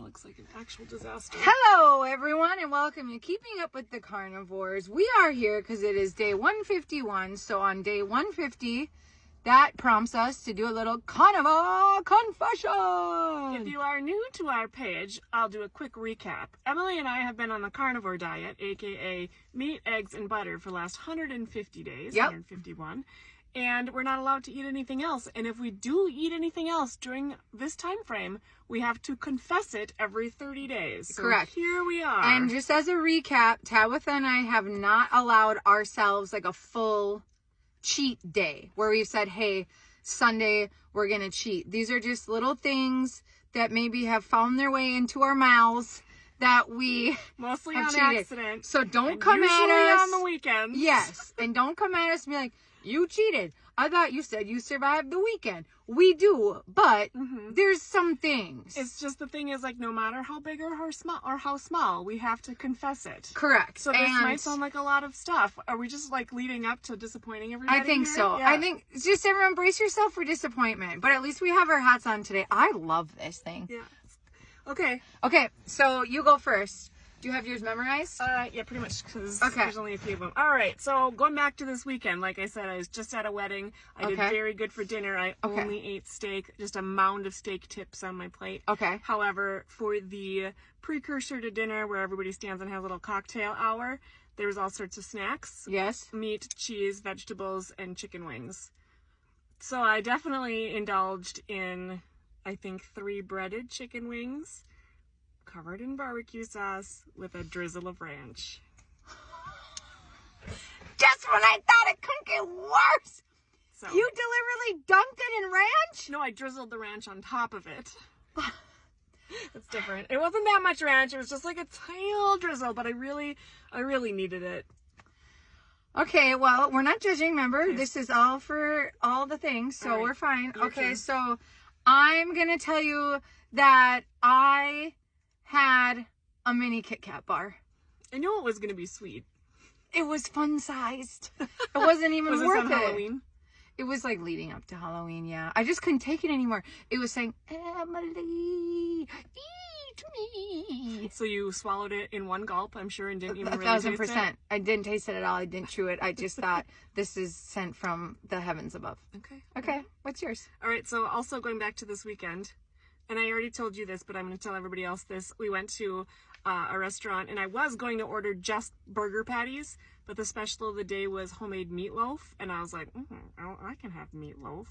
looks like an actual disaster. Hello, everyone, and welcome to Keeping Up with the Carnivores. We are here because it is day 151. So on day 150, that prompts us to do a little carnivore confession. If you are new to our page, I'll do a quick recap. Emily and I have been on the carnivore diet, aka meat, eggs, and butter, for the last 150 days, 151. And we're not allowed to eat anything else. And if we do eat anything else during this time frame, we have to confess it every 30 days. So correct. Here we are. And just as a recap, Tabitha and I have not allowed ourselves like a full cheat day where we've said, hey, Sunday, we're going to cheat. These are just little things that maybe have found their way into our mouths that we mostly have on cheated. Accident. So don't come at us on the weekends. Yes. And don't come at us and be like, you cheated. I thought you said you survived the weekend. We do, but there's some things. It's just the thing is, like, no matter how big or how small, we have to confess it. Correct. So this might sound like a lot of stuff. Are we just like leading up to disappointing everybody? I think here? so. Yeah. I think it's just everyone brace yourself for disappointment. But at least we have our hats on today. I love this thing. Yeah. Okay. Okay, so you go first. Do you have yours memorized? Yeah, pretty much, because okay. There's only a few of them. All right, so going back to this weekend, like I said, I was just at a wedding. I did very good for dinner. I only ate steak, just a mound of steak tips on my plate. Okay. However, for the precursor to dinner, where everybody stands and has a little cocktail hour, there was all sorts of snacks. Yes. Meat, cheese, vegetables, and chicken wings. So I definitely indulged in, I think, 3 breaded chicken wings, covered in barbecue sauce with a drizzle of ranch. Just when I thought it couldn't get worse. So, you deliberately dunked it in ranch? No, I drizzled the ranch on top of it. It's different. It wasn't that much ranch. It was just like a tiny little drizzle, but I really needed it. Okay, well, we're not judging, remember? Okay. This is all for all the things, so we're fine. Okay, so I'm going to tell you that I had a mini Kit Kat bar. I knew it was going to be sweet. It was fun-sized. It wasn't even was worth this on Halloween? It was like leading up to Halloween, yeah. I just couldn't take it anymore. It was saying, Emily, eat me. So you swallowed it in one gulp, I'm sure, and didn't even really taste it? 1,000%. I didn't taste it at all. I didn't chew it. I just thought, this is sent from the heavens above. Okay. What's yours? All right, so also going back to this weekend, and I already told you this, but I'm going to tell everybody else this. We went to a restaurant, and I was going to order just burger patties, but the special of the day was homemade meatloaf, and I was like, I can have meatloaf.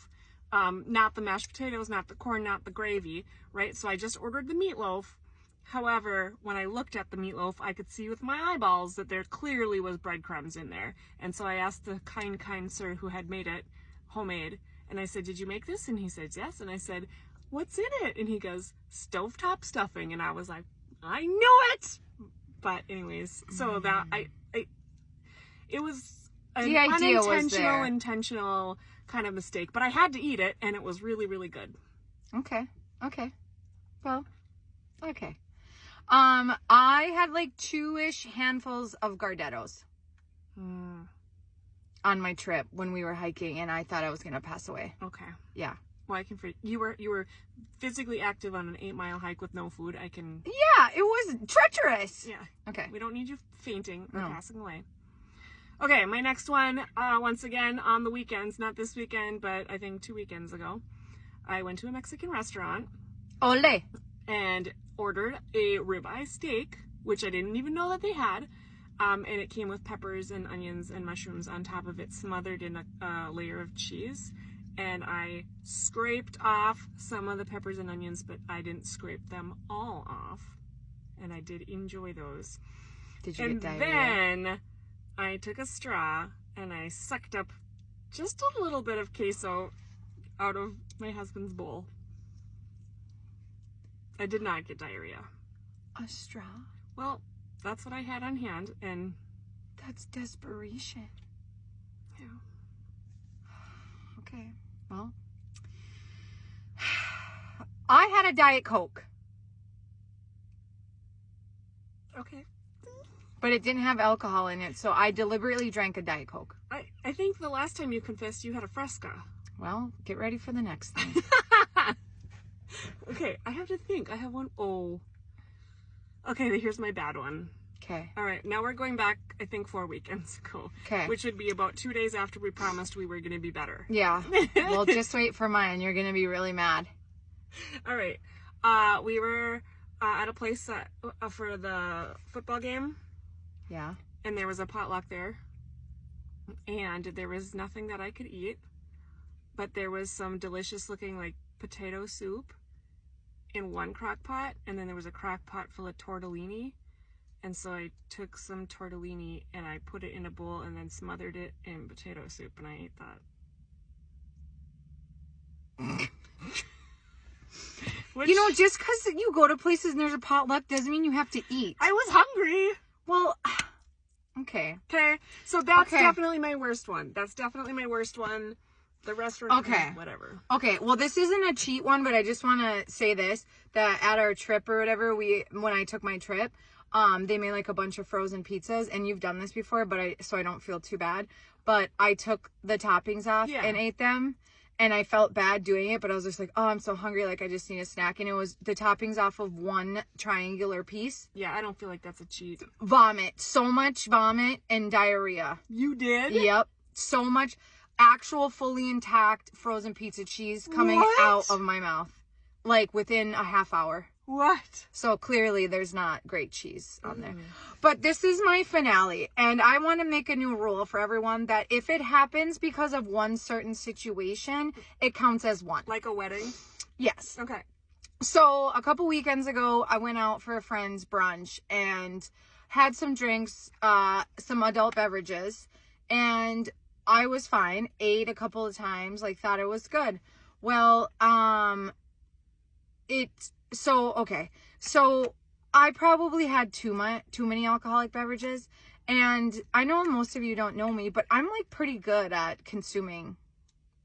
Not the mashed potatoes, not the corn, not the gravy, right? So I just ordered the meatloaf. However, when I looked at the meatloaf, I could see with my eyeballs that there clearly was breadcrumbs in there. And so I asked the kind sir who had made it homemade, and I said, did you make this? And he said, yes. And I said, what's in it? And he goes, stovetop stuffing. And I was like, I knew it. But anyways, so that it was an unintentional, intentional kind of mistake. But I had to eat it, and it was really, really good. Okay. Well, okay. I had like 2-ish handfuls of Gardettos on my trip when we were hiking, and I thought I was gonna pass away. Okay. Yeah. Well, I can. You were physically active on an 8-mile hike with no food. I can. Yeah, it was treacherous. Yeah. Okay. We don't need you fainting or passing away. Okay, my next one. Once again on the weekends, not this weekend, but I think 2 weekends ago, I went to a Mexican restaurant. Ole. And ordered a ribeye steak, which I didn't even know that they had. And it came with peppers and onions and mushrooms on top of it, smothered in a layer of cheese. And I scraped off some of the peppers and onions, but I didn't scrape them all off. And I did enjoy those. Did you get diarrhea? And then I took a straw and I sucked up just a little bit of queso out of my husband's bowl. I did not get diarrhea. A straw? Well, that's what I had on hand, and... That's desperation. Yeah. Okay, well... I had a Diet Coke. Okay. But it didn't have alcohol in it, so I deliberately drank a Diet Coke. I think the last time you confessed you had a Fresca. Well, get ready for the next thing. Okay, I have to think. I have one. Oh, Okay, here's my bad one. Okay. All right, now we're going back, I think, 4 weekends ago. Okay. Which would be about 2 days after we promised we were going to be better. Yeah. Well, just wait for mine. You're going to be really mad. All right. We were at a place for the football game. Yeah. And there was a potluck there. And there was nothing that I could eat. But there was some delicious looking like potato soup in one crock pot. And then there was a crock pot full of tortellini. And so I took some tortellini and I put it in a bowl and then smothered it in potato soup and I ate that. Which, You know, just because you go to places and there's a potluck doesn't mean you have to eat. I was hungry. Well, okay. Okay, so that's Okay. definitely my worst one. That's definitely my worst one. The restaurant, Okay. whatever. Okay, well, this isn't a cheat one, but I just want to say this, that at our trip or whatever, when I took my trip, they made like a bunch of frozen pizzas, and you've done this before, so I don't feel too bad, but I took the toppings off and ate them, and I felt bad doing it, but I was just like, oh, I'm so hungry, like I just need a snack, and it was the toppings off of one triangular piece. Yeah, I don't feel like that's a cheat. Vomit. So much vomit and diarrhea. You did? Yep. So much actual fully intact frozen pizza cheese coming out of my mouth. Like within a half hour. What? So clearly there's not great cheese on there. But this is my finale. And I want to make a new rule for everyone that if it happens because of one certain situation, it counts as one. Like a wedding? Yes. Okay. So a couple weekends ago, I went out for a friend's brunch and had some drinks, some adult beverages, and I was fine. Ate a couple of times, like thought it was good. Well, So I probably had too many alcoholic beverages, and I know most of you don't know me, but I'm like pretty good at consuming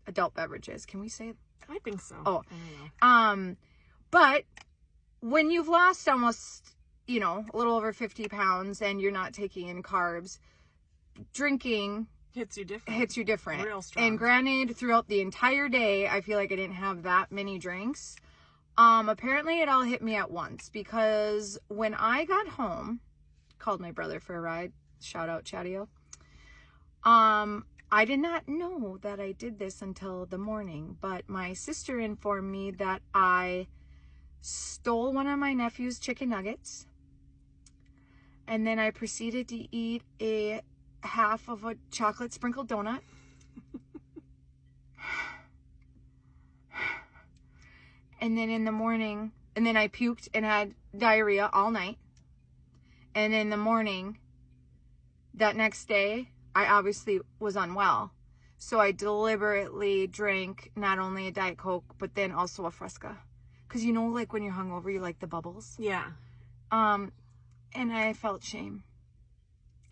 adult beverages. Can we say? I think so. Oh, I don't know. But when you've lost almost, a little over 50 pounds and you're not taking in carbs, drinking Hits you different. Real strong. And granted, throughout the entire day, I feel like I didn't have that many drinks. Apparently it all hit me at once, because when I got home, called my brother for a ride, shout out Chatio, I did not know that I did this until the morning, but my sister informed me that I stole one of my nephew's chicken nuggets, and then I proceeded to eat a half of a chocolate sprinkled donut. And then in the morning, and then I puked and had diarrhea all night. And in the morning, that next day, I obviously was unwell. So I deliberately drank not only a Diet Coke, but then also a Fresca. Because like when you're hungover, you like the bubbles. Yeah. And I felt shame.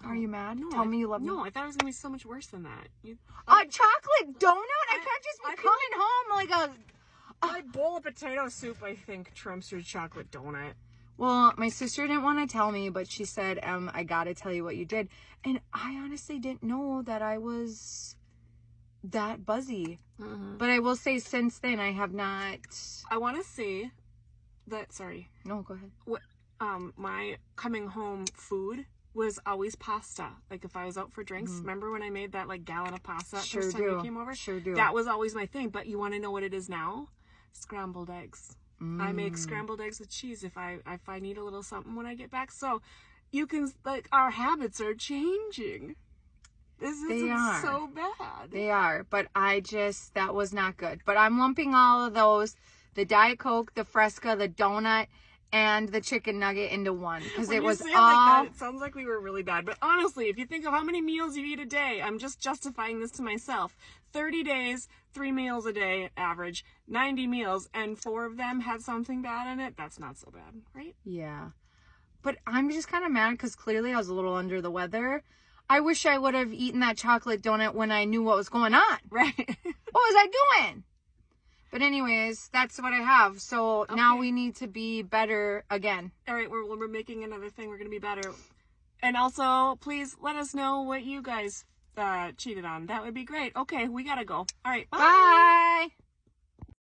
Are you mad? No, Tell me you love me. No, I thought it was going to be so much worse than that. A chocolate donut? I can't just be coming home like a... My bowl of potato soup, I think, trumps your chocolate donut. Well, my sister didn't want to tell me, but she said, I gotta tell you what you did. And I honestly didn't know that I was that buzzy. Mm-hmm. But I will say since then, I have not... I want to say that, sorry. No, go ahead. What, my coming home food was always pasta. Like if I was out for drinks, remember when I made that like gallon of pasta first time you came over? Sure do. That was always my thing. But you want to know what it is now? Scrambled eggs. I make scrambled eggs with cheese if I need a little something when I get back. So you can, like, our habits are changing. This is so bad. They are. But that was not good. But I'm lumping all of those, the Diet Coke, the Fresca, the donut, and the chicken nugget into one, because it was all... Like that, it sounds like we were really bad. But honestly, if you think of how many meals you eat a day, I'm just justifying this to myself. 30 days, 3 meals a day, average, 90 meals, and 4 of them had something bad in it. That's not so bad, right? Yeah. But I'm just kind of mad because clearly I was a little under the weather. I wish I would have eaten that chocolate donut when I knew what was going on. Right. What was I doing? But anyways, that's what I have. So now we need to be better again. All right, we're making another thing. We're going to be better. And also, please let us know what you guys cheated on. That would be great. Okay, we got to go. All right, bye. Bye.